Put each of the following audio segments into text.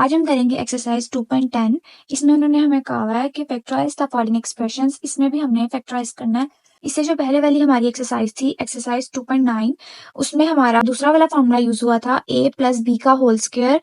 आज हम करेंगे एक्सरसाइज 2.10। इसमें उन्होंने हमें कहा हुआ है कि फैक्टराइज द फॉलोइंग एक्सप्रेशंस। इसमें भी हमने फैक्टराइज करना है। इससे जो पहले वाली हमारी एक्सरसाइज थी एक्सरसाइज 2.9, उसमें हमारा दूसरा वाला फॉर्मूला यूज हुआ था a प्लस बी का होल स्क्वायर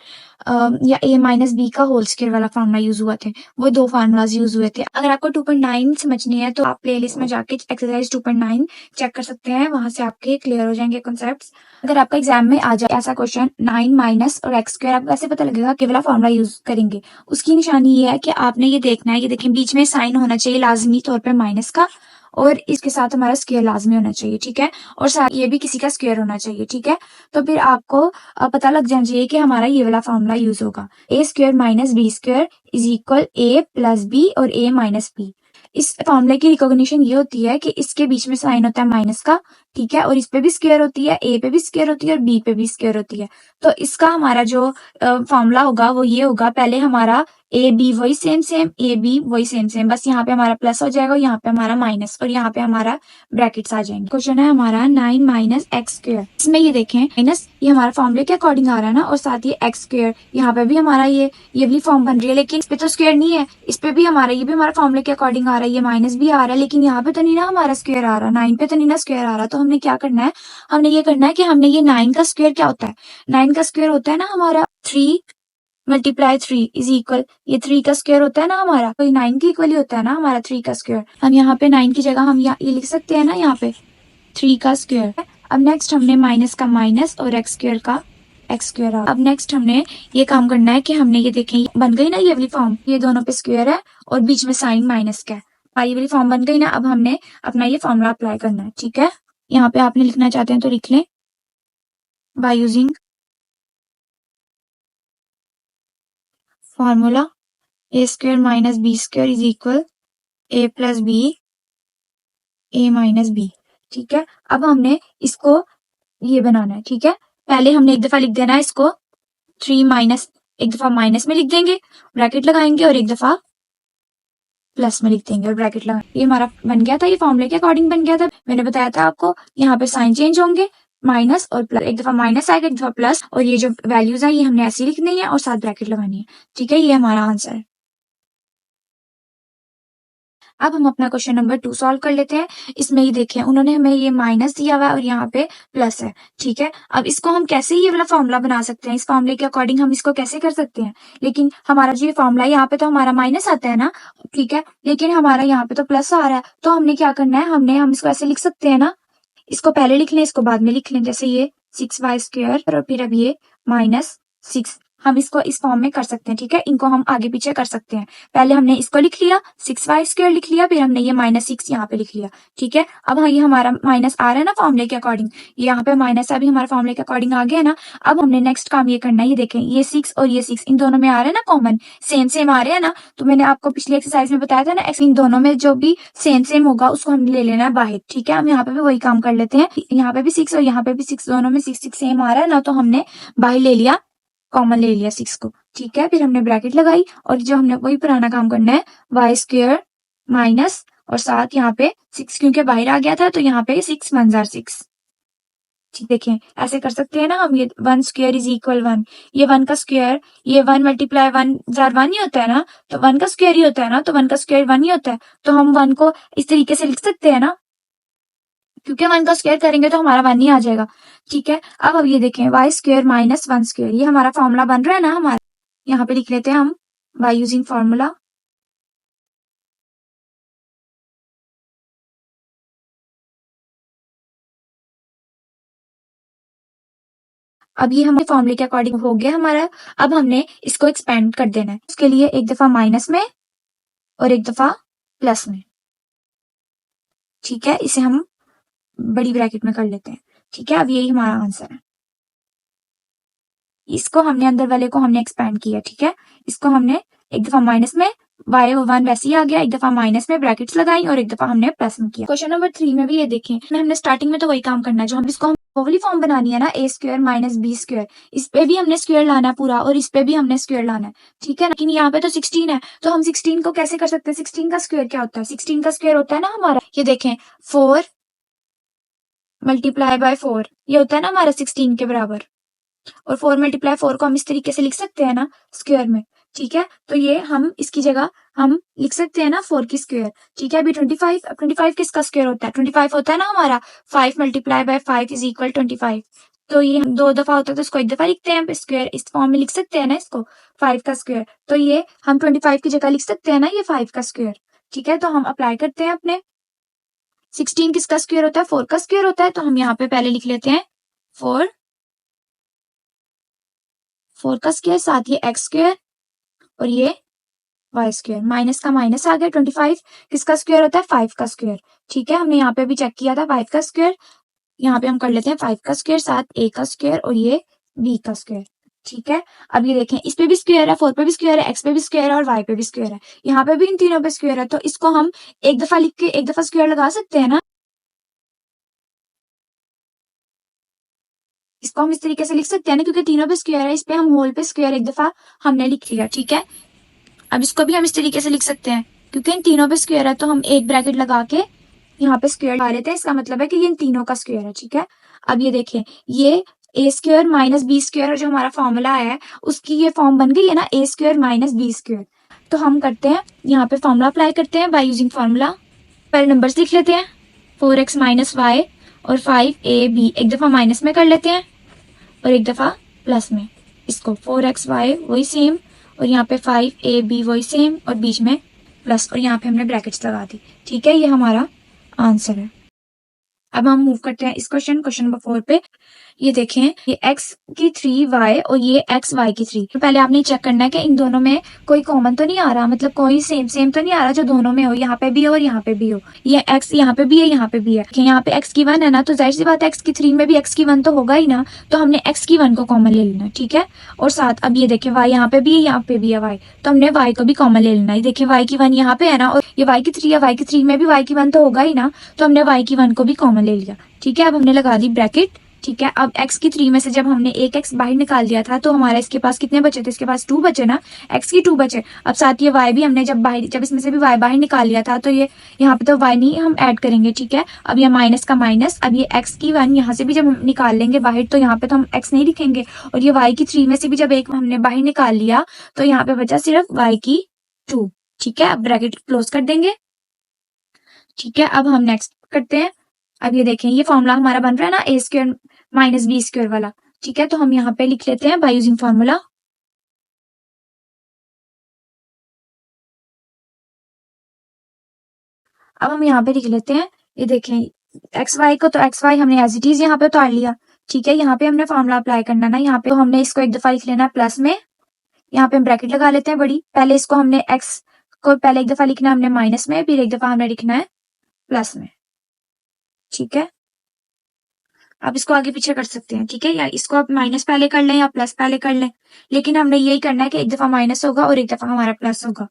या a माइनस बी का होल स्क्वायर वाला फॉर्मूला यूज हुआ थे। वो दो फार्मूलाज यूज हुए थे। अगर आपको 2.9 समझनी है तो आप प्लेलिस्ट में जाके एक्सरसाइज 2.9 चेक कर सकते हैं, वहां से आपके क्लियर हो जाएंगे कॉन्सेप्ट्स। अगर आपका एग्जाम में आ जाए ऐसा क्वेश्चन 9 माइनस और एक्स स्क्वायर, आपको ऐसे पता लगेगा कि वाला फॉर्मूला यूज करेंगे। उसकी निशानी ये है कि आपने ये देखना है, ये देखें बीच में साइन होना चाहिए लाजमी तौर पे माइनस का, और इसके साथ हमारा स्क्वायर लाजमी होना चाहिए, ठीक है, और साथ ये भी किसी का स्क्वायर होना चाहिए, ठीक है। तो फिर आपको पता लग जाना चाहिए कि हमारा ये वाला फॉर्मूला यूज होगा, A square minus B square is equal A plus B और ए माइनस बी। इस फॉर्मूले की रिकॉग्निशन ये होती है कि इसके बीच में साइन होता है माइनस का, ठीक है, और इस पे भी स्क्वायर होती है, ए पे भी स्क्वायर होती है और बी पे भी स्क्वायर होती है। तो इसका हमारा जो फॉर्मूला होगा वो ये होगा, पहले हमारा ए बी वही सेम सेम, ए बी वही सेम सेम, बस यहाँ पे हमारा प्लस हो जाएगा, यहाँ पे हमारा माइनस, और यहाँ पे हमारा ब्रैकेट्स आ जाएंगे। क्वेश्चन है हमारा 9 माइनस एक्स स्क्वायर। इसमें ये देखें माइनस ये हमारा फॉर्मूले के अकॉर्डिंग आ रहा है ना, और साथ ही एक्स स्क्वायर यहाँ पे भी हमारा ये वाली फॉर्म बन रही है, लेकिन इस पे तो स्क्वायर नहीं है, इस पे भी हमारा ये भी हमारा फॉर्मूले के अकॉर्डिंग आ रहा है, ये माइनस भी आ रहा है, लेकिन यहाँ पे तो नहीं ना हमारा स्क्वायर आ रहा, 9 पे तो नहीं ना स्क्वायर आ रहा। तो हमने क्या करना है, हमने ये करना है कि हमने ये 9 का स्क्वायर क्या होता है, 9 का स्क्वायर होता है ना हमारा 3 मल्टीप्लाई 3 इज इक्वल, ये 3 का स्क्वायर होता है ना हमारा, तो 9 के इक्वल ही होता है ना हमारा 3 का स्क्वायर। हम यहाँ पे 9 की जगह हम ये लिख सकते हैं ना, यहाँ पे 3 का स्क्वायर। अब नेक्स्ट हमने माइनस का माइनस और एक्स स्क्वायर का एक्स स्क्वायर। अब नेक्स्ट हमने ये काम करना है कि हमने ये देखें बन गई ना ये वाली फॉर्म, ये दोनों पे स्क्वायर है और बीच में साइन माइनस का है, ये वाली फॉर्म बन गई ना। अब हमने अपना ये फॉर्मूला अप्लाई करना है, ठीक है। यहाँ पे आपने लिखना चाहते हैं तो लिख लें, by using formula a square minus B square is equal A plus b a minus b, ठीक है। अब हमने इसको ये बनाना है, ठीक है। पहले हमने एक दफा लिख देना है इसको 3 माइनस, एक दफा माइनस में लिख देंगे, ब्रैकेट लगाएंगे, और एक दफा प्लस में लिख देंगे और ब्रैकेट लगाएंगे। ये हमारा बन गया था, ये फॉर्मूले के अकॉर्डिंग बन गया था। मैंने बताया था आपको यहाँ पे साइन चेंज होंगे, माइनस और प्लस, एक दफा माइनस आएगा एक दफा प्लस, और ये जो वैल्यूज है ये हमने ऐसी लिखनी है और साथ ब्रैकेट लगानी है, ठीक है। ये हमारा आंसर है। अब हम अपना क्वेश्चन नंबर 2 सॉल्व कर लेते हैं। इसमें ही देखें उन्होंने हमें ये माइनस दिया हुआ है और यहाँ पे प्लस है, ठीक है। अब इसको हम कैसे ये वाला फॉर्मूला बना सकते हैं, इस फॉर्मूले के अकॉर्डिंग हम इसको कैसे कर सकते हैं। लेकिन हमारा जो ये फॉर्मूला है यहाँ पे तो हमारा माइनस आता है ना, ठीक है, लेकिन हमारा यहाँ पे तो प्लस आ रहा है। तो हमने क्या करना है, हम इसको ऐसे लिख सकते हैं ना, इसको पहले लिख लें इसको बाद में लिख लें, जैसे ये 6y स्क्वायर और फिर अब ये माइनस 6, हम इसको इस फॉर्म में कर सकते हैं, ठीक है। इनको हम आगे पीछे कर सकते हैं। पहले हमने इसको लिख लिया 6y स्क्वायर लिख लिया, फिर हमने ये माइनस 6 यहाँ पे लिख लिया, ठीक है। अब हाँ ये हमारा माइनस आ रहा है ना फॉर्मूले के अकॉर्डिंग, यहाँ पे माइनस अभी हमारा फॉर्मूले के अकॉर्डिंग आ गया ना। अब हमने नेक्स्ट काम ये करना है, ये देखें ये 6 और ये 6 इन दोनों में आ रहे हैं ना कॉमन, सेम सेम आ रहे हैं ना। तो मैंने आपको पिछली एक्सरसाइज में बताया था ना, इन दोनों में जो भी सेम सेम होगा उसको हमने ले लेना है बाहर, ठीक है। हम यहाँ पे भी वही काम कर लेते हैं, यहाँ पे भी 6 और यहाँ पे भी 6, दोनों में 6 6 सेम आ रहा है ना, तो हमने बाहर ले लिया, कॉमन ले लिया 6 को, ठीक है। फिर हमने ब्रैकेट लगाई और जो हमने वही पुराना काम करना है, वाई स्क्वायर माइनस और साथ यहाँ पे 6 क्योंकि बाहर आ गया था तो यहाँ पे 6 1 जार 6, ठीक। देखें ऐसे कर सकते हैं ना हम, ये 1 स्क्वायर इज इक्वल 1, ये 1 का स्क्वायर, ये 1 मल्टीप्लाई 1 जार 1 ही होता है ना, तो 1 का स्क्वायर ही होता है ना, तो 1 का स्क्वायर 1 ही होता है, तो हम 1 को इस तरीके से लिख सकते हैं ना, क्योंकि 1 का स्क्वायर करेंगे तो हमारा 1 ही आ जाएगा, ठीक है। अब ये देखें वाई स्क्वायर माइनस 1 स्क्वायर, ये हमारा फॉर्मूला बन रहा है ना हमारा, यहाँ पे लिख लेते हैं हम बाय यूजिंग फॉर्मूला। अब ये हमारे फॉर्मूले के अकॉर्डिंग हो गया हमारा। अब हमने इसको एक्सपेंड कर देना है, उसके लिए एक दफा माइनस में और एक दफा प्लस में, ठीक है। इसे हम बड़ी ब्रैकेट में कर लेते हैं, ठीक है। अब यही हमारा आंसर है। इसको हमने अंदर वाले को हमने एक्सपेंड किया, ठीक है। इसको हमने एक दफा माइनस में, वाई 1 वैसे ही आ गया, एक दफा माइनस में ब्रैकेट्स लगाई और एक दफा हमने प्लस में किया। क्वेश्चन नंबर 3 में भी ये देखें, हमने स्टार्टिंग में तो वही काम करना है, जो हम इसको वाली फॉर्म बनानी है ना, ए स्क्वायर माइनस बी स्क्वायर, इस पे भी हमने स्क्वायर लाना है पूरा और इस पे भी हमने स्क्वायर लाना है, ठीक है। लेकिन यहाँ पे तो 16 है, तो हम 16 को कैसे कर सकते हैं, 16 का स्क्वायर क्या होता है, 16 का स्क्वायर होता है ना हमारा, ये देखें 4 मल्टीप्लाई बाय 4, ये होता है ना हमारा 16 के बराबर, और 4 मल्टीप्लाई 4 को हम इस तरीके से लिख सकते हैं ना स्क्वायर में, ठीक है। तो ये हम इसकी जगह हम लिख सकते हैं ना 4 की स्क्वायर, ठीक है। अभी 25, अब 25 किसका स्क्वायर होता है? 25 होता है ना हमारा 5 मल्टीप्लाई बाय 5 इज इक्वल 25। तो ये हम 2 दफा होता है तो इसको एक दफा लिखते हैं स्क्वायर, इस फॉर्म में लिख सकते हैं ना इसको 5 का स्क्वायर। तो ये हम 25 की जगह लिख सकते हैं ना ये 5 का स्क्वायर, ठीक है। तो हम अप्लाई करते हैं अपने 16 किसका स्क्वायर होता है? 4 का स्क्वायर होता है। तो हम यहाँ पे पहले लिख लेते हैं 4 का स्क्वायर, साथ ये एक्स स्क्वायर और ये वाई स्क्वायर, माइनस का माइनस आ गया। 25 किसका स्क्वायर होता है? 5 का स्क्वायर, ठीक है। हमने यहाँ पे भी चेक किया था 5 का स्क्वायर, यहाँ पे हम कर लेते हैं 5 का स्क्वायर साथ ए का स्क्वायर और ये बी का स्क्वायर, ठीक है। अब ये देखें इस पे भी स्क्वायर है, 4 पे भी स्क्वायर है, एक्स पे भी स्क्वायर है और वाई पे भी स्क्वायर है, यहाँ पे भी इन तीनों पे स्क्वायर है। तो इसको हम एक दफा लिख के एक दफा स्क्वायर लगा सकते हैं ना, इसको हम इस तरीके से लिख सकते हैं ना, क्योंकि तीनों पे स्क्वायर है, इस पे हम होल पे स्क्वायर एक दफा हमने लिख लिया, ठीक है। अब इसको भी हम इस तरीके से लिख सकते हैं, क्योंकि इन तीनों पे स्क्वायर है तो हम एक ब्रैकेट लगा के यहाँ पे स्क्वायर लगा लेते हैं, इसका मतलब है कि ये इन तीनों का स्क्वायर है, ठीक है। अब ये देखें ये ए स्क्वायर माइनस बी स्क्वायर जो हमारा फॉर्मूला है उसकी ये फॉर्म बन गई है ना, ए स्क्वायर माइनस बी स्क्वायर। तो हम करते हैं यहाँ पे फॉर्मूला अप्लाई करते हैं बाय यूजिंग फॉर्मूला। पहले नंबर्स लिख लेते हैं 4x माइनस वाई और 5ab, एक दफा माइनस में कर लेते हैं और एक दफा प्लस में। इसको 4xy वही सेम और यहाँ पे 5ab वही सेम और बीच में प्लस और यहाँ पे हमने ब्रैकेट्स लगा दी, ठीक है। ये हमारा आंसर है। अब हम मूव करते हैं इस क्वेश्चन नंबर 4 पे। ये देखें ये x की 3y और ये x y की 3। तो पहले आपने चेक करना है कि इन दोनों में कोई कॉमन तो नहीं आ रहा, मतलब कोई सेम तो नहीं आ रहा जो दोनों में हो, यहाँ पे भी हो और यहाँ पे भी हो। ये x यहाँ पे भी है, यहाँ पे भी है, यहाँ पे x की 1 है ना, तो जाहिर सी बात है x की 3 में भी x की 1 तो होगा ही ना, तो हमने x की 1 को कॉमन ले लेना, ठीक है। और साथ अब ये देखें y यहाँ पे भी है, यहाँ पे भी है y, तो हमने y को भी कॉमन ले लेना है। देखिए y की 1 यहाँ पे है ना और ये y की 3 है, y की 3 में भी y की 1 तो होगा ही ना, तो हमने y की 1 को भी कॉमन ले लिया, ठीक है। अब हमने लगा दी ब्रैकेट, ठीक है। अब x की 3 में से जब हमने एक x बाहर निकाल दिया था तो हमारा इसके पास कितने बचे थे? इसके पास 2 बचे ना, x की 2 बचे। अब साथ ये y भी हमने जब इसमें से भी y बाहर निकाल लिया था तो ये यहाँ पे तो y नहीं हम ऐड करेंगे, ठीक है। अब ये माइनस का माइनस, अब ये x की 1 यहाँ से भी जब हम निकाल लेंगे बाहर तो यहाँ पे तो हम x नहीं लिखेंगे, और ये y की 3 में से भी जब एक हमने बाहर निकाल लिया तो यहाँ पे बचा सिर्फ y की 2, ठीक है। अब ब्रैकेट क्लोज कर देंगे, ठीक है। अब हम नेक्स्ट करते हैं। अब ये देखें ये फॉर्मूला हमारा बन रहा है ना ए स्क्वायर माइनस बी स्क्वायर वाला, ठीक है। तो हम यहाँ पे लिख लेते हैं बाय यूजिंग फॉर्मूला। अब हम यहाँ पे लिख लेते हैं, ये देखें एक्स वाई को, तो एक्स वाई हमने एज इट इज यहाँ पे उतार लिया, ठीक है। यहाँ पे हमने फॉर्मूला अप्लाई करना ना, यहाँ पे तो हमने इसको एक दफा लिख लेना प्लस में, यहाँ पे हम ब्रैकेट लगा लेते हैं बड़ी। पहले इसको हमने एक्स को पहले एक दफा लिखना है हमने माइनस में, फिर एक दफा हमने लिखना है प्लस में, ठीक है। आप इसको आगे पीछे कर सकते हैं, ठीक है, या इसको आप माइनस पहले कर लें या प्लस पहले कर लें, लेकिन हमने यही करना है कि एक दफा माइनस होगा और एक दफा हमारा प्लस होगा,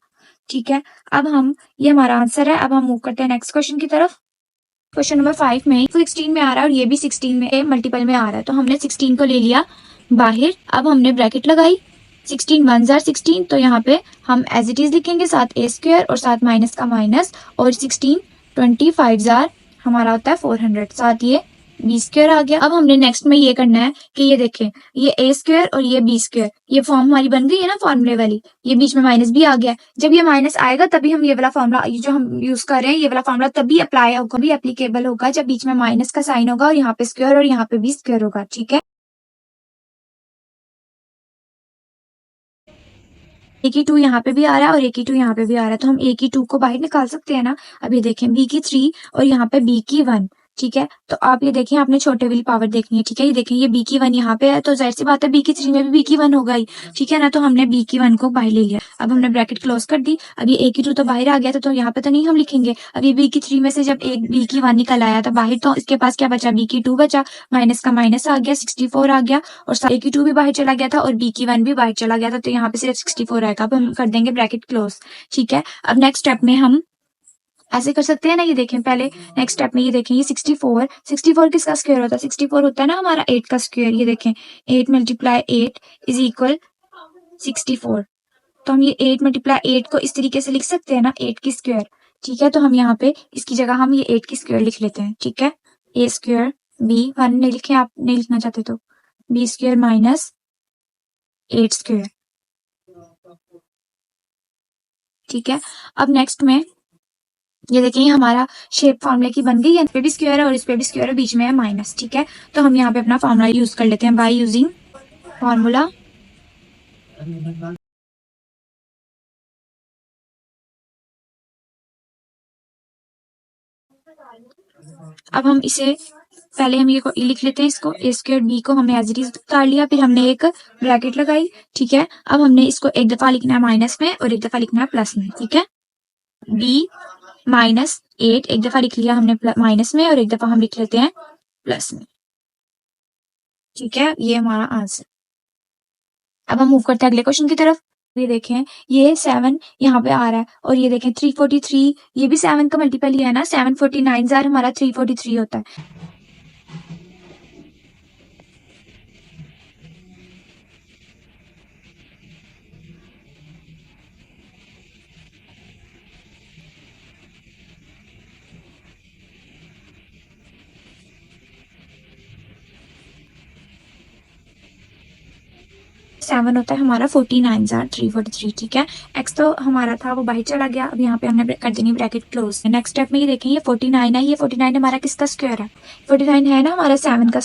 ठीक है। अब हम ये हमारा आंसर है। अब हम मूव करते हैं नेक्स्ट क्वेश्चन की तरफ। क्वेश्चन नंबर 5 में 16 में आ रहा है और ये भी 16 में मल्टीपल में आ रहा है, तो हमने 16 को ले लिया बाहर। अब हमने ब्रैकेट लगाई, 16 1 जार 16, तो यहाँ पे हम एज इट इज लिखेंगे साथ ए स्क्वायर और साथ माइनस का माइनस, और 16 25 जार हमारा होता है 400, साथ ये बी स्क्वायर आ गया। अब हमने नेक्स्ट में ये करना है कि ये देखें ये ए स्क्वायर और ये बी स्क्वायर, ये फॉर्म हमारी बन गई है ना फॉर्मूले वाली, ये बीच में माइनस भी आ गया। जब ये माइनस आएगा तभी हम ये वाला फॉर्मूला जो हम यूज कर रहे हैं ये वाला फॉर्मूला तभी अप्लाई होगा, भी एप्लीकेबल होगा जब बीच में माइनस का साइन होगा और यहाँ पे स्क्वायर और यहाँ पे भी स्क्वायर होगा, ठीक है। ए की 2 यहाँ पे भी आ रहा है और ए की 2 यहाँ पे भी आ रहा है, तो हम ए की 2 को बाहर निकाल सकते हैं ना। अब ये देखें बी की 3 और यहाँ पे बी की 1, ठीक है। तो आप ये देखें आपने छोटे वाली पावर देखनी है, ठीक है। ये देखें ये बी की 1 यहाँ पे है, तो जाहिर सी बात है बी की 3 में भी बी की 1 होगा ही, ठीक है ना। तो हमने बी की 1 को बाहर ले लिया। अब हमने ब्रैकेट क्लोज कर दी। अब ये ए की 2 तो बाहर आ गया था, तो यहाँ पे तो नहीं हम लिखेंगे। अब ये बी की 3 में से जब एक बी की 1 निकल आया था बाहर, तो इसके पास क्या बचा? बी की 2 बचा, माइनस का माइनस आ गया 64 आ गया, और ए की 2 भी बाहर चला गया था और बी की 1 भी बाहर चला गया था, तो यहाँ पे सिर्फ 64 आएगा। अब हम कर देंगे ब्रैकेट क्लोज, ठीक है। अब नेक्स्ट स्टेप में हम ऐसे कर सकते हैं ना, ये देखें पहले नेक्स्ट स्टेप में ये देखें ये 64 किसका स्क्वायर होता है? 64 होता है ना हमारा 8 का स्क्वायर। ये देखें 8 मल्टीप्लाई 8 इज इक्वल 64, तो हम ये 8 मल्टीप्लाई 8 को इस तरीके से लिख सकते हैं ना 8 की स्क्वायर, ठीक है। तो हम यहाँ पे इसकी जगह हम ये 8 की स्क्वायर लिख लेते हैं, ठीक है। ए स्क्वायर बी 1 नहीं लिखे, आप नहीं लिखना चाहते तो बी स्क्वायर माइनस 8 स्क्वायर। ठीक है, अब नेक्स्ट में ये देखिए हमारा शेप फॉर्मूले की बन गई है, इस पे भी स्क्वायर है और इस पे भी स्क्वायर है, बीच में है माइनस। ठीक है, तो हम यहाँ पे अपना फॉर्मूला यूज कर लेते हैं बाय यूजिंग फॉर्मूला। अब हम इसे पहले हम ये लिख लेते हैं, इसको ए स्क्वायर बी को हमने एज इट इज उतार लिया, फिर हमने एक ब्रैकेट लगाई। ठीक है, अब हमने इसको एक दफा लिखना है माइनस में और एक दफा लिखना है प्लस में। ठीक है, बी माइनस 8 एक दफा लिख लिया हमने माइनस में और एक दफा हम लिख लेते हैं प्लस में। ठीक है, ये हमारा आंसर। अब हम मूव करते हैं अगले क्वेश्चन की तरफ। ये देखें, ये 7 यहाँ पे आ रहा है और ये देखें 343, ये भी 7 का मल्टीपल ही है ना, 749 हमारा 343 होता है। सेवन होता है हमारा 49,343। ठीक है, एक्स तो हमारा था वो बाहर चला गया, अब यहाँ पे हमने कर देनी ब्रैकेट क्लोज। नेक्स्ट स्टेप में ये देखें, ये 49 है, ये 49 हमारा किसका स्क्वायर है? 49 है ना हमारा 7 का।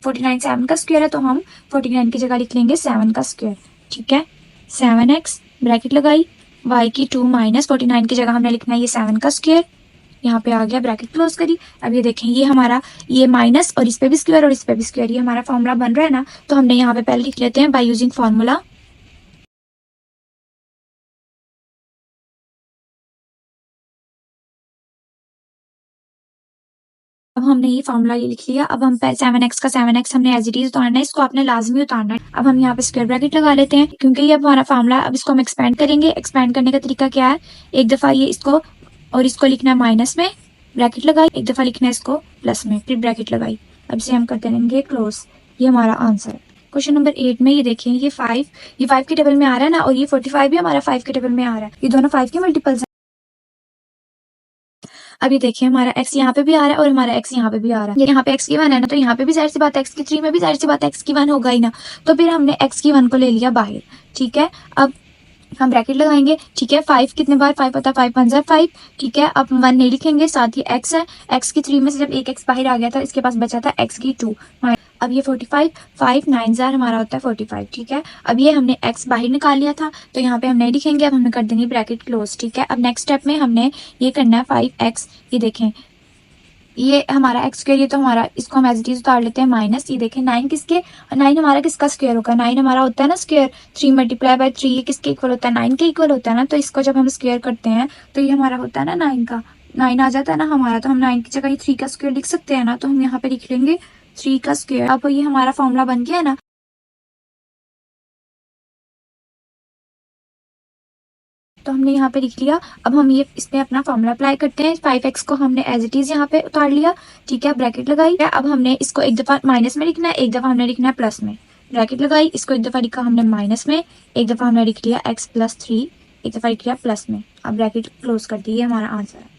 49 7 का स्क्वायर है, तो हम 49 की जगह लिख लेंगे 7 का स्क्वायर। ठीक है, 7x ब्रैकेट लगाई, y की 2 माइनस 49 की जगह हमने लिखना है ये 7 का स्क्वायर, यहाँ पे आ गया ब्रैकेट क्लोज करी। अब ये देखें, ये हमारा ये माइनस और इस पे भी स्क्वायर और इस पे भी स्क्वायर, ये हमारा फॉर्मूला बन रहा है ना, तो हमने यहाँ पे पहले लिख लेते हैं बाय यूजिंग फॉर्मूला। अब हमने ये फॉर्मूला ये लिख लिया। अब हम 7x का 7x हमने एज इट इज उतारना है, इसको आपने लाजमी उतारना है। अब हम यहाँ पे स्क्वायर ब्रैकेट लगा लेते हैं, क्योंकि ये हमारा फॉर्मूला, अब इसको हम एक्सपेंड करेंगे। एक्सपेंड करने का तरीका क्या है, एक दफा ये इसको और इसको लिखना है माइनस में, ब्रैकेट लगाई, एक दफा लिखना है इसको प्लस में, फिर ब्रैकेट लगाई। अब इसे हम करते रहेंगे क्लोज। ये हमारा आंसर है। क्वेश्चन नंबर 8 में ये देखिए, ये 5 के टेबल में आ रहा है ना, और ये 45 भी हमारा 5 के टेबल में आ रहा है, ये दोनों 5 के मल्टीपल्स। अब ये देखिए, हमारा x यहाँ पे भी आ रहा है और हमारा x यहाँ पे भी आ रहा है। यहाँ पे x की 1 है ना, तो यहाँ पे भी जाहिर सी बात है x की 3 में भी जाहिर सी बात है x की 1 होगा ही ना, तो फिर हमने x की 1 को ले लिया बाहर। ठीक है, अब हम ब्रैकेट लगाएंगे। ठीक है, 5 कितने बार 5 होता है, 5 1 5। ठीक है, अब 1 नहीं लिखेंगे, साथ ही x है, x की 3 में से जब एक x बाहर आ गया था, इसके पास बचा था x की 2। अब ये 45, 5 9 हमारा होता है 45। ठीक है, अब ये हमने x बाहर निकाल लिया था, तो यहाँ पे हम नहीं लिखेंगे, अब हमने कर देनी ब्रैकेट क्लोज। ठीक है, अब नेक्स्ट स्टेप में हमने ये करना है 5x। ये देखें, ये हमारा x स्क्वायर, ये तो हमारा, इसको हम एज इट इज उतार लेते हैं माइनस। ये देखें 9 किसके, 9 हमारा किसका स्क्वायर होगा, 9 हमारा होता है ना स्क्वायर 3 मल्टीप्लाई बाय 3, ये किसके इक्वल होता है, 9 के इक्वल होता है ना। तो इसको जब हम स्क्वायर करते हैं तो ये हमारा होता है ना 9 का, 9 आ जाता है ना हमारा, तो हम 9 की जगह 3 का स्क्वायर लिख सकते हैं ना, तो हम यहाँ पे लिख लेंगे 3 का स्क्वायर। अब ये हमारा फॉर्मूला बन गया है ना, तो हमने यहाँ पे लिख लिया। अब हम ये इसमें अपना फॉर्मूला अप्लाई करते हैं। 5x को हमने एज इट इज यहाँ पे उतार लिया। ठीक है, ब्रैकेट लगाई। अब हमने इसको एक दफा माइनस में लिखना है, एक दफा हमने लिखना है प्लस में। ब्रैकेट लगाई, इसको एक दफा लिखा हमने माइनस में, एक दफा हमने लिख लिया x + 3, एक दफा लिख लिया प्लस में। अब ब्रैकेट क्लोज कर दी, ये हमारा आंसर है।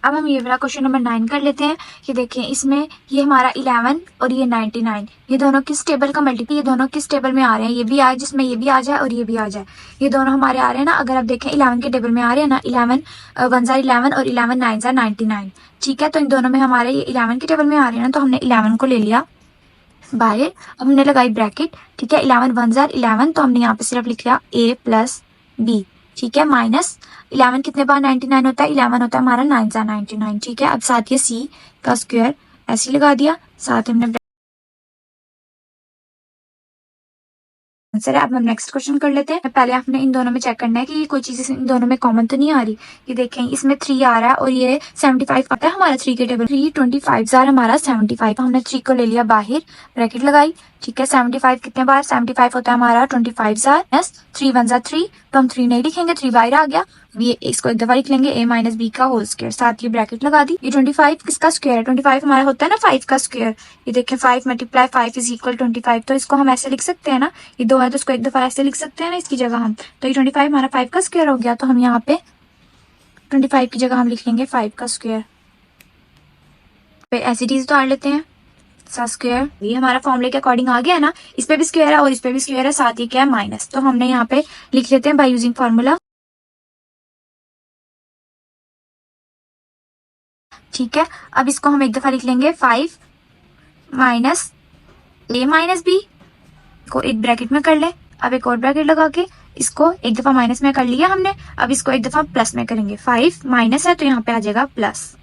अब हम ये वाला क्वेश्चन नंबर 9 कर लेते हैं। ये देखें, इसमें ये हमारा 11 और ये 99, ये दोनों किस टेबल का मल्टीपल, ये दोनों किस टेबल में आ रहे हैं, ये भी आए जिसमें ये भी आ जाए और ये भी आ जाए, ये दोनों हमारे आ रहे हैं ना। अगर आप देखें 11 के टेबल में आ रहे हैं ना, 11 1 11 और 11 9 99। ठीक है, तो इन दोनों में हमारे ये 11 के टेबल में आ रहे हैं ना, तो हमने 11 को ले लिया बाहर। अब हमने लगाई ब्रैकेट। ठीक है, 11 1 11, तो हमने यहाँ पे सिर्फ लिख लिया a + b। ठीक है, माइनस 11 कितने बार 99 होता है, 11 होता है हमारा 9 99। ठीक है, अब साथ ये c का स्क्वायर ऐसे लगा दिया, साथ हमने आंसर है। अब हम नेक्स्ट क्वेश्चन कर लेते हैं। पहले आपने इन दोनों में चेक करना है कि ये कोई चीज इन दोनों में कॉमन तो नहीं आ रही। ये देखें, इसमें 3 आ रहा है और ये 75 आता है हमारा 3 के टेबल, 3 25 हमारा 75, हमने 3 को ले लिया बाहर, ब्रैकेट लगाई, ठीक है। 75 कितने बार, 75 होता है हमारा 25 जार, 3 1 3, तो हम 3 नहीं लिखेंगे, 3 बाहर आ गया। ये इसको एक दफा लिख लेंगे, a माइनस बी का होल स्क्वायर, साथ ये ब्रैकेट लगा दी। ये 25 किसका स्क्वायर है, 25 हमारा होता है ना 5 का स्क्वायर। ये देखें 5 मल्टीप्लाई 5 इज इक्वल 25, तो इसको हम ऐसे लिख सकते हैं ना, ये 2 है तो इसको एक दफा ऐसे लिख सकते हैं ना इसकी जगह हम। तो ये 25 हमारा 5 का स्क्वायर हो गया, तो हम यहाँ पे 25 की जगह हम लिख लेंगे 5 का स्क्वायर। एज इट इज उतार लेते हैं, स्क्वायर। ये हमारा फॉर्मूले के अकॉर्डिंग आ गया है ना, इस पे भी स्क्वायर है और इस पे भी स्क्वायर है, साथ ही क्या है माइनस, तो हमने यहाँ पे लिख लेते हैं बाय यूजिंग फॉर्मूला। ठीक है, अब इसको हम एक दफा लिख लेंगे 5 माइनस a माइनस बी को एक ब्रैकेट में कर ले। अब एक और ब्रैकेट लगा के इसको एक दफा माइनस में कर लिया हमने, अब इसको एक दफा प्लस में करेंगे। 5 माइनस है तो यहाँ पे आ जाएगा प्लस,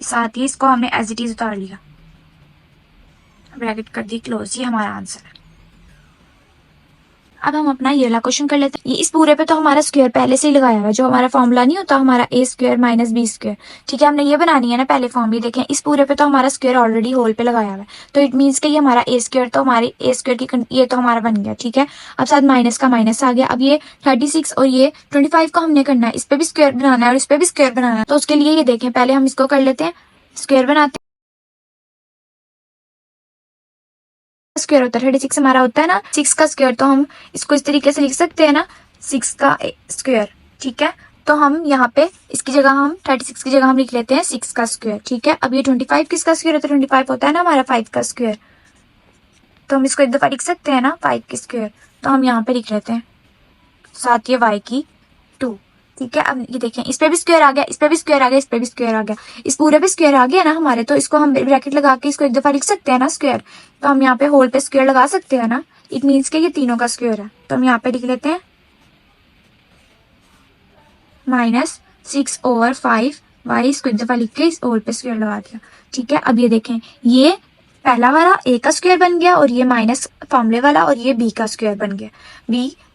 साथ ही इसको हमने एज इट इज उतार लिया, ब्रैकेट कर दी क्लोज। ये हमारा आंसर है। अब हम अपना ये वाला क्वेश्चन कर लेते हैं। ये इस पूरे पे तो हमारा स्क्वायर पहले से ही लगाया हुआ है, जो हमारा फॉर्मूला नहीं होता हमारा a square minus B square. ठीक है, हमने ये बनानी है ना पहले फॉर्म। ये देखें इस पूरे पे तो हमारा स्क्वायर ऑलरेडी होल पे लगाया हुआ है, तो इट मीन्स कि ये हमारा a स्क्वायर, तो हमारी a स्क्वायर की ये तो हमारा बन गया। ठीक है, अब साथ माइनस का माइनस आ गया। अब ये 36 और ये 25 को हमने करना है, इस पे भी स्क्वायर बनाना है और इस पे भी स्क्वायर बनाना है, तो उसके लिए ये देखें पहले हम इसको कर लेते हैं, स्क्वायर बनाते हैं। स्क्वायर होता है 36 हमारा होता है ना 6 का स्क्वायर, तो हम इसको इस तरीके से लिख सकते हैं ना 6 का स्क्वायर। ठीक है, तो हम यहाँ पे इसकी जगह हम 36 की जगह हम लिख लेते हैं 6 का स्क्वायर। ठीक है, अब ये 25 किसका स्क्वायर होता है, 25 होता है ना हमारा 5 का स्क्वायर, तो हम इसको एक दफा लिख सकते हैं ना 5 की स्क्वायर, तो हम यहाँ पे लिख लेते हैं साथ ये y की 2। ठीक है, अब ये देखें इस पे भी स्क्वायर आ गया, इस पे भी स्क्वायर आ गया, इस पे भी स्क्वायर आ गया, इस पूरे पे स्क्वायर आ गया ना हमारे, तो इसको हम ब्रैकेट लगा के इसको एक दफा लिख सकते हैं ना स्क्वायर, तो हम यहाँ पे होल पे स्क्वायर लगा सकते हैं ना, इट मीन्स के ये तीनों का स्क्वायर है, तो हम यहाँ पे लिख लेते हैं माइनस 6/5 y, इसको एक दफा लिख के इस होल पे स्क्वायर लगा दिया। ठीक है, अब ये देखें ये पहला वाला a का स्क्वायर बन गया और ये माइनस फॉर्मूले वाला और ये b का स्क्वायर बन गया,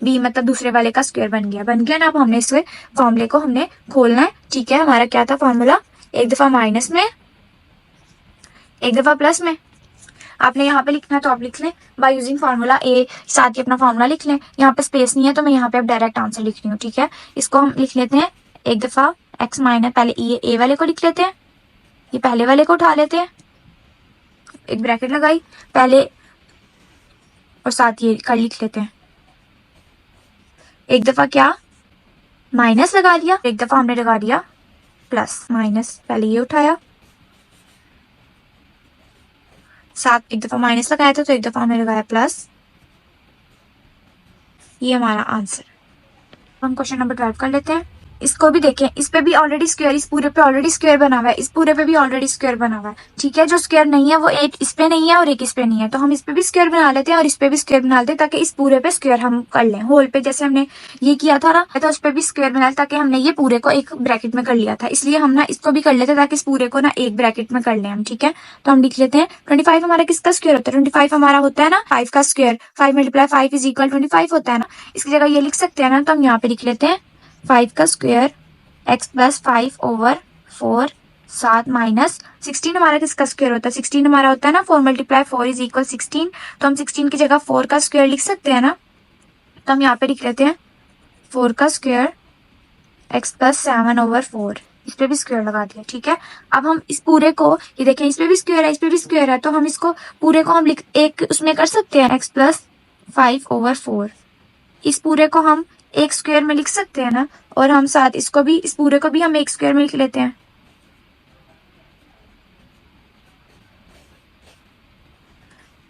b मतलब दूसरे वाले का स्क्वायर बन गया ना। अब हमने इस फॉर्मूले को हमने खोलना है। ठीक है, हमारा क्या था फॉर्मूला, एक दफा माइनस में एक दफा प्लस में। आपने यहाँ पे लिखना है तो आप लिख लें बाय यूजिंग फॉर्मूला ए, साथ ही अपना फॉर्मूला लिख लें। यहाँ पे स्पेस नहीं है तो मैं यहाँ पे अब डायरेक्ट आंसर लिख रही हूँ। ठीक है, इसको हम लिख लेते हैं एक दफा x माइनस, पहले ये a वाले को लिख लेते हैं, ये पहले वाले को उठा लेते हैं, एक ब्रैकेट लगाई पहले और साथ ये कर लिख लेते हैं, एक दफा क्या माइनस लगा लिया, एक दफा हमने लगा दिया प्लस माइनस, पहले ये उठाया साथ एक दफा माइनस लगाया था तो एक दफा हमने लगाया प्लस। ये हमारा आंसर। हम क्वेश्चन नंबर 12 कर लेते हैं। इसको भी देखें, इस पे भी ऑलरेडी स्क्वायर, इस पूरे पे ऑलरेडी स्क्वायर बना हुआ है, इस पूरे पे भी ऑलरेडी स्क्वायर बना हुआ है। ठीक है, जो स्क्वायर नहीं है वो एक इस पे नहीं है और एक इस पे नहीं है, तो हम इस पे भी स्क्वायर बना लेते हैं और इस पे भी स्क्वायर बना लेते हैं, ताकि इस पूरे पे स्क्वायर हम कर लें। होल पे जैसे हमने ये किया था ना, तो उस पे भी स्क्वायर बना, ताकि हमने ये पूरे को एक ब्रैकेट में कर लिया था, इसलिए हम ना इसको भी कर लेते हैं ताकि इस पूरे को ना एक ब्रैकेट में कर लें हम। ठीक है, तो हम लिख लेते हैं 25 हमारा किसका स्क्वायर होता है, 25 हमारा होता है ना 5 का स्क्वायर, 5 मल्टीप्लाई 5 इज इक्वल 25 होता है ना, इसकी जगह ये लिख सकते हैं ना, तो हम यहाँ पे लिख लेते हैं 5 का स्क्वायर x प्लस 5/4 साथ माइनस 16 हमारा किसका स्क्वायर होता है, 16 हमारा होता है ना 4 मल्टीप्लाई 4 इज इक्वल 16, तो हम 16 की जगह 4 का स्क्वायर लिख सकते हैं ना, तो हम यहाँ पे लिख लेते हैं 4 का स्क्वायर x प्लस 7/4, इस पे भी स्क्वायर लगा दिया। ठीक है, अब हम इस पूरे को ये देखें, इस पे भी स्क्वायर है, इस पे भी स्क्वायर है, तो हम इसको पूरे को हम एक उसमें कर सकते हैं x प्लस 5/4, इस पूरे को हम एक स्क्वायर में लिख सकते हैं ना, और हम साथ इसको भी, इस पूरे को भी हम एक स्क्वायर में लिख लेते हैं।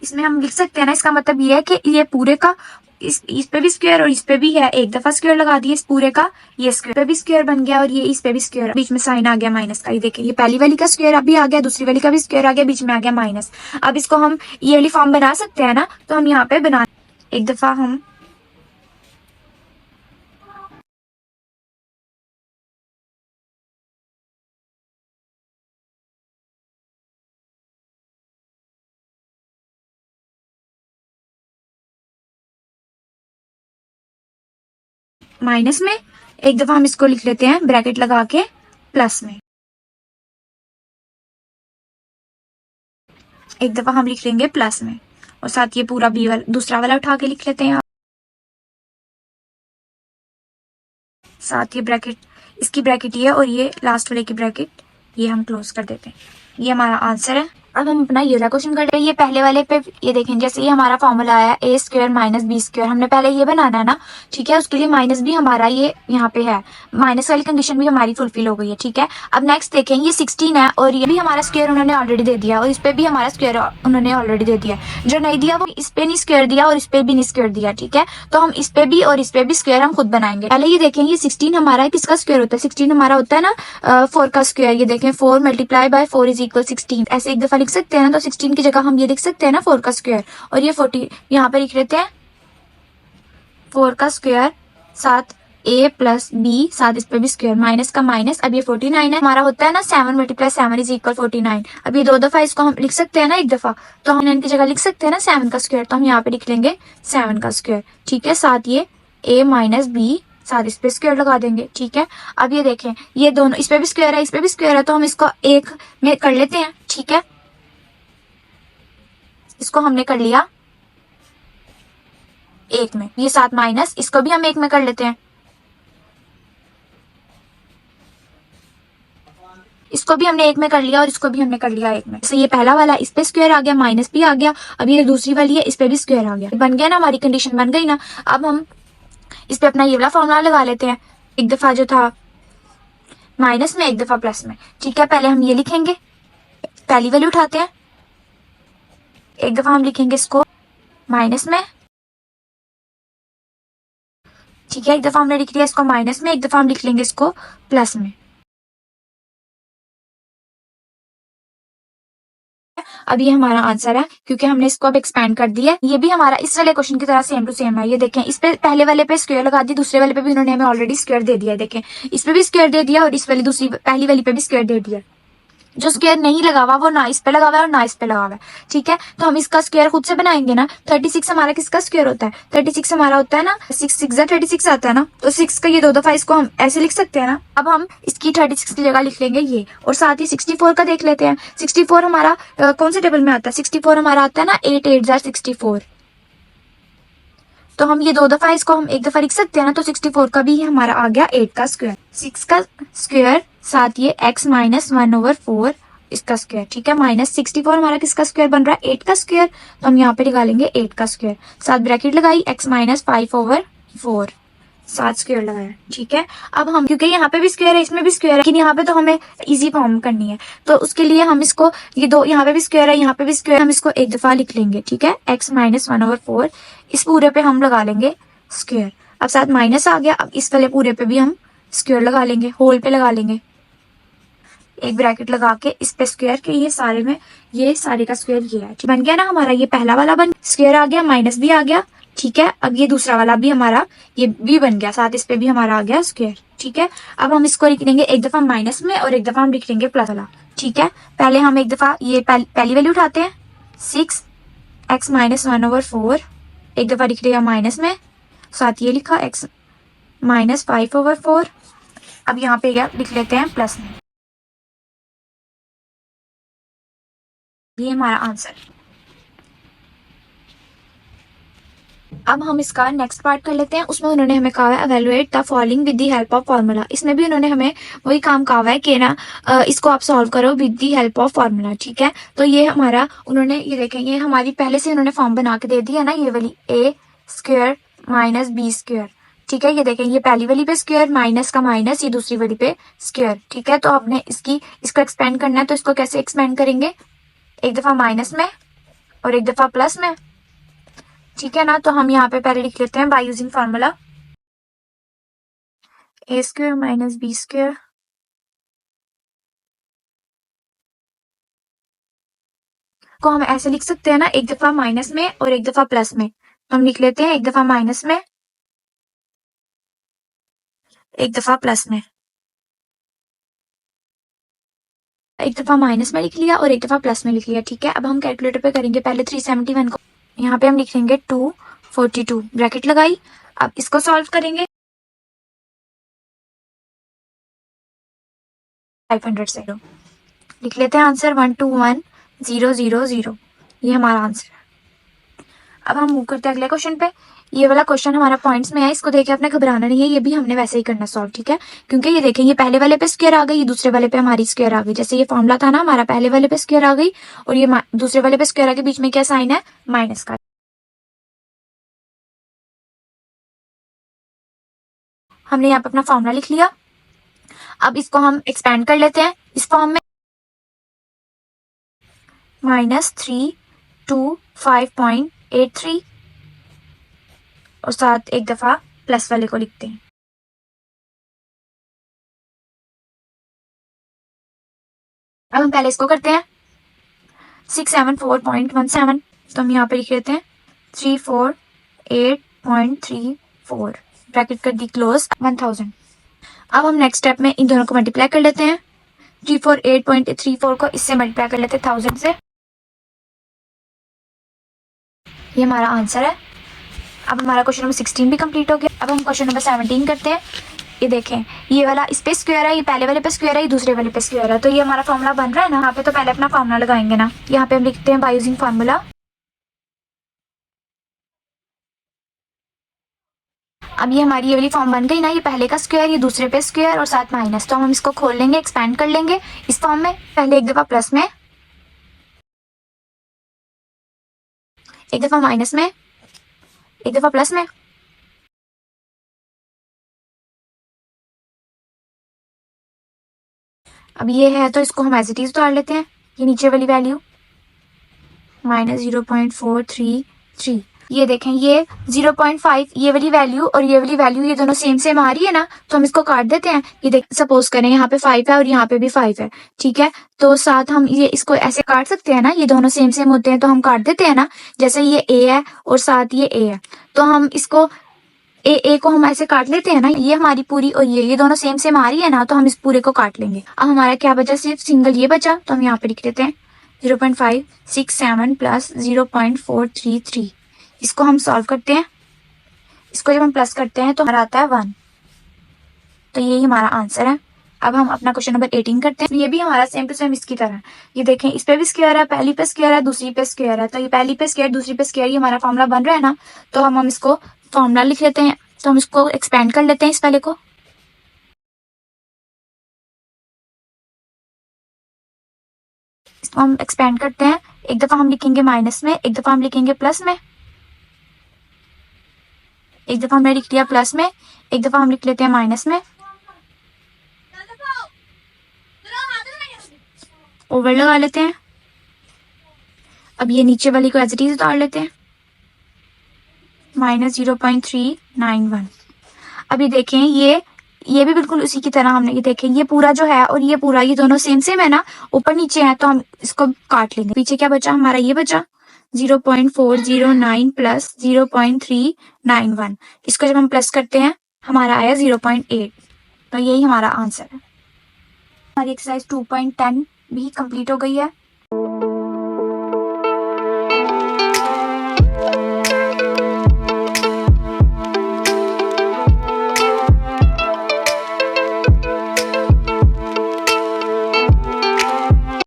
इसमें हम लिख सकते हैं ना, इसका मतलब ये है कि ये पूरे का इस पे भी स्क्वायर और इस पे भी है, एक दफा स्क्वायर लगा दिए इस पूरे का, ये स्क्वायर पे भी स्क्वायर बन गया और ये इस पे भी स्क्वायर, बीच में साइन आ गया माइनस का। ये देखिए ये पहली वाली का स्क्वायर अभी आ गया, दूसरी वाली का भी स्क्वायर आ गया, बीच में आ गया माइनस। अब इसको हम ये वाली फॉर्म बना सकते हैं ना, तो हम यहाँ पे बना, एक दफा हम माइनस में, एक दफा हम इसको लिख लेते हैं ब्रैकेट लगा के प्लस में, एक दफा हम लिख लेंगे प्लस में, और साथ ये पूरा बी वाला दूसरा वाला उठा के लिख लेते हैं। साथ ये ब्रैकेट, इसकी ब्रैकेट ये और ये लास्ट वाले की ब्रैकेट ये हम क्लोज कर देते हैं। ये हमारा आंसर है। अब हम अपना ये वाला क्वेश्चन कर रहे हैं। ये पहले वाले पे ये देखें, जैसे ये हमारा फॉर्मूला आया ए स्क्वायर माइनस बी स्क्वायर, हमने पहले ये बनाना है ना, ठीक है। उसके लिए माइनस भी हमारा ये यहाँ पे है, माइनस वाली कंडीशन भी हमारी फुलफिल हो गई है, ठीक है। अब नेक्स्ट देखें, ये 16 है और ये भी हमारा स्क्वायर उन्होंने ऑलरेडी दे दिया और इस पे भी हमारा स्क्वायर उन्होंने ऑलरेडी दे दिया। जो नहीं दिया वो इस पे नहीं स्क्वायर दिया और इस पे भी नहीं स्क्वायर दिया, ठीक है। तो हम इस पे भी और इस पे भी स्क्वायर हम खुद बनाएंगे। पहले ये देखें, ये 16 हमारा किसका स्क्वायर होता है? 16 हमारा होता है ना 4 का स्क्वायर। ये देखें 4 मल्टीप्लाई बाय 4 इज इक्वल 16। ऐसे एक दफा लिख सकते हैं ना, तो 16 की जगह हम ये लिख सकते हैं ना 4 का स्क्वायर, और ये 40 यहाँ पे लिख लेते हैं 4 का स्क्वायर साथ a प्लस बी, साथ इस पे भी स्क्वायर, माइनस का माइनस। अब ये 49 है हमारा होता है ना 7 मल्टीप्लाई 7 इज इक्वल 49। अब ये 2 दफा इसको हम लिख सकते हैं ना, एक दफा, तो हम इनकी जगह लिख सकते हैं ना 7 का स्क्वायर, तो हम यहाँ पे लिख लेंगे 7 का स्क्वायर, ठीक है। साथ ये a माइनस बी, साथ इस पे स्क्वायर लगा देंगे, ठीक है। अब ये देखें, ये दोनों इस पे भी स्क्वायर है, इस पे भी स्क्वायर है, तो हम इसको एक में कर लेते हैं, ठीक है। इसको हमने कर लिया एक में, ये 7 माइनस, इसको भी हम एक में कर लेते हैं, इसको भी हमने एक में कर लिया और इसको भी हमने कर लिया एक में। तो ये पहला वाला, इस पे स्क्वायर आ गया, माइनस भी आ गया। अब ये दूसरी वाली है, इस पे भी स्क्वायर आ गया, बन गया ना, हमारी कंडीशन बन गई ना। अब हम इस पे अपना ये वाला फॉर्मूला लगा लेते हैं, एक दफा जो था माइनस में, एक दफा प्लस में, ठीक है। पहले हम ये लिखेंगे, पहली वैल्यू उठाते हैं, एक दफा हम लिखेंगे इसको माइनस में, ठीक है। एक दफा हमने लिख लिया इसको माइनस में, एक दफा हम लिख लेंगे इसको प्लस में। अब ये हमारा आंसर है, क्योंकि हमने इसको अब एक्सपेंड कर दिया। ये भी हमारा इस वाले क्वेश्चन की तरह सेम टू सेम है। ये देखें, इस पे पहले वाले पे स्क्वायर लगा दी, दूसरे वाले पे भी उन्होंने हमें ऑलरेडी स्क्वायर दे दिया है। देखें, इस पे भी स्क्वायर दे दिया और इस वाली दूसरी पहली वाली पे भी स्क्वायर दे दिया। जो स्क्वायर नहीं लगा हुआ वो ना इस पे लगा हुआ है और ना इस पे लगा हुआ है, ठीक है। तो हम इसका स्क्वायर खुद से बनाएंगे ना। 36 हमारा किसका स्क्वायर होता है? 36 हमारा होता है ना 6 6 36 आता है ना, तो 6 का ये 2 दफा इसको हम ऐसे लिख सकते हैं ना। अब हम इसकी 36 की जगह लिख लेंगे ये, और साथ ही 64 का देख लेते हैं। 64 हमारा कौन से टेबल में आता है? 64 हमारा आता है ना 8 8 64। तो हम ये 2 दफा इसको हम एक दफा लिख सकते हैं ना, तो 64 का भी हमारा आ गया 8 का स्क्वायर, 6 का स्क्वायर, साथ ये x माइनस 1/4 इसका स्क्वायर, ठीक है। माइनस 64 हमारा किसका स्क्वायर बन रहा है? 8 का स्क्वायर, तो हम यहाँ पे निकालेंगे 8 का स्क्वायर, साथ ब्रैकेट लगाई x माइनस 5/4, साथ स्क्वायर लगाया, ठीक है। अब हम, क्योंकि यहाँ पे भी स्क्वायर है इसमें भी स्क्वायर है, लेकिन यहाँ पे तो हमें इजी फॉर्म करनी है, तो उसके लिए हम इसको ये दो, यहाँ पे भी स्क्वायर है यहाँ पे भी स्क्वायर, हम इसको एक दफा लिख लेंगे, ठीक है। x माइनस 1/4 इस पूरे पे हम लगा लेंगे स्क्वायर। अब साथ माइनस आ गया, अब इस वाले पूरे पे भी हम स्क्वायर लगा लेंगे, होल पे लगा लेंगे, एक ब्रैकेट लगा के इस पे स्क्वायर के, ये सारे में ये सारे का स्क्वायर ये है, बन गया ना हमारा। ये पहला वाला बन स्क्वायर आ गया, माइनस भी आ गया, ठीक है। अब ये दूसरा वाला भी हमारा ये भी बन गया, साथ इस पे भी हमारा आ गया स्क्वायर, ठीक है। अब हम इसको लिख लेंगे एक दफा माइनस में और एक दफा हम लिख लेंगे प्लस वाला, ठीक है। पहले हम एक दफा ये पहली वैल्यू उठाते हैं 6 x माइनस 1/4, एक दफा लिख लिया माइनस में, साथ ये लिखा x माइनस 5/4। अब यहाँ पे क्या लिख लेते हैं प्लस में, ये हमारा आंसर। अब हम इसका नेक्स्ट पार्ट कर लेते हैं। उसमें उन्होंने हमें कहा है evaluate the following with the help of formula. इसमें भी उन्होंने हमें वही काम कहा है कि ना इसको आप सॉल्व करो with the help of formula, ठीक है। तो ये हमारा उन्होंने, ये देखें, ये हमारी पहले से उन्होंने फॉर्म बना के दे दी है ना, ये वाली a square minus B square, ठीक है। ये देखें, ये पहली वाली पे स्क्वायर, माइनस का माइनस, ये दूसरी वाली पे स्क्वायर, ठीक है। तो आपने इसको एक्सपेंड करना है, तो इसको कैसे एक्सपेंड करेंगे? एक दफा माइनस में और एक दफा प्लस में, ठीक है ना। तो हम यहाँ पे पहले लिख लेते हैं by using formula a square minus B square को हम ऐसे लिख सकते हैं ना, एक दफा माइनस में और एक दफा प्लस में। तो हम लिख लेते हैं एक दफा माइनस में, एक दफा प्लस में, एक दफा माइनस में लिख लिया और एक दफा प्लस में लिख लिया, ठीक है। अब हम कैलकुलेटर पे करेंगे पहले 371 को, यहाँ पे हम लिख लेंगे 242, ब्रैकेट लगाई। अब इसको सॉल्व करेंगे 500 से, लिख लेते हैं आंसर 121000, ये हमारा आंसर है। अब हम मूव करते हैं अगले क्वेश्चन पे। ये वाला क्वेश्चन हमारा पॉइंट्स में है, इसको देख के अपने घबराना नहीं है, ये भी हमने वैसे ही करना सॉल्व, ठीक है। क्योंकि ये देखें, ये पहले वाले पे स्क्वायर आ गई, ये दूसरे वाले पे हमारी स्क्वायर आ गई। जैसे ये फॉर्मूला था ना हमारा, पहले वाले पे स्क्वायर आ गई और ये दूसरे वाले पे स्क्वायर आ गई, बीच में क्या साइन है, माइनस का। हमने यहाँ पे अपना फॉर्मूला लिख लिया। अब इसको हम एक्सपेंड कर लेते हैं इस फॉर्म में, -325.83 और साथ एक दफा प्लस वाले को लिखते हैं। अब हम पहले इसको करते हैं 674.17, तो हम यहाँ पे लिख लेते हैं 348.34, ब्रैकेट कर दी क्लोज, 1000। अब हम नेक्स्ट स्टेप में इन दोनों को मल्टीप्लाई कर लेते हैं, 348.34 को इससे मल्टीप्लाई कर लेते हैं 1000 से। ये हमारा आंसर है। अब हमारा क्वेश्चन नंबर 16 भी कंप्लीट हो गया। अब हम क्वेश्चन नंबर 17 करते हैं। ये देखें, ये वाला इस पे स्क्वायर है, ये पहले वाले पे स्क्वायर है, ये दूसरे वाले पे स्क्वायर है, तो ये हमारा फॉर्मूला बन रहा है ना। यहाँ पे तो पहले अपना फॉर्मूला लगाएंगे ना, यहाँ पे हम लिखते हैं बाय यूजिंग फॉर्मूला। अब ये हमारी ये वाली फॉर्म बन गई ना, ये पहले का स्क्वायर, ये दूसरे पे स्क्वायर और साथ माइनस, तो हम इसको खोल लेंगे, एक्सपेंड कर लेंगे इस फॉर्म में। पहले एक दफा प्लस में, एक दफा माइनस में, एक दफा प्लस में। अब ये है तो इसको हम एज इट इज उतार लेते हैं, ये नीचे वाली वैल्यू -0.433। ये देखें, ये 0.5 ये वाली वैल्यू और ये वाली वैल्यू ये दोनों सेम सेम आ रही है ना, तो हम इसको काट देते हैं। ये देख, सपोज करें यहाँ पे 5 है और यहाँ पे भी 5 है, ठीक है। तो साथ हम ये इसको ऐसे काट सकते हैं ना, ये दोनों सेम सेम होते हैं तो हम काट देते हैं ना। जैसे ये a है और साथ ये a है, तो हम इसको ए को हम ऐसे काट लेते हैं ना, ये हमारी पूरी और ये दोनों सेम सेम आ रही है ना, तो हम इस पूरे को काट लेंगे। अब हमारा क्या बचा, सिर्फ सिंगल ये बचा, तो हम यहाँ पे लिख देते हैं 0.567 प्लस 0.433। इसको हम सॉल्व करते हैं, इसको जब हम प्लस करते हैं तो हमारा आता है 1, तो यही हमारा आंसर है। अब हम अपना क्वेश्चन नंबर 18 करते हैं। ये भी हमारा सेम टू सेम इसकी तरह, ये देखें, इस पे भी स्क्वायर है, पहली पे स्क्वायर है, दूसरी पे स्क्वायर है, तो ये पहली पे स्क्वायर दूसरी पे स्क्वायर, ये हमारा फॉर्मूला बन रहा है ना, तो हम इसको फॉर्मूला लिख लेते हैं। तो हम इसको एक्सपेंड कर लेते हैं इस पहले को, इसको हम एक्सपेंड करते हैं। एक दफा हम लिखेंगे माइनस में, एक दफा हम लिखेंगे प्लस में, एक दफा हमने लिख लिया प्लस में, एक दफा हम लिख लेते हैं माइनस में, ओवर लगा लेते हैं। अब ये नीचे वाली को एज इट इज उतार लेते हैं, -0.391। अब ये देखें, ये भी बिल्कुल उसी की तरह हमने, ये देखें, ये पूरा जो है और ये पूरा, ये दोनों सेम सेम है ना, ऊपर नीचे है, तो हम इसको काट लेंगे। पीछे क्या बचा हमारा, ये बचा 0.409 प्लस 0.391। इसको जब हम प्लस करते हैं हमारा आया 0.8, तो यही हमारा आंसर है। हमारी एक्सरसाइज 2.10 भी कंप्लीट हो गई है।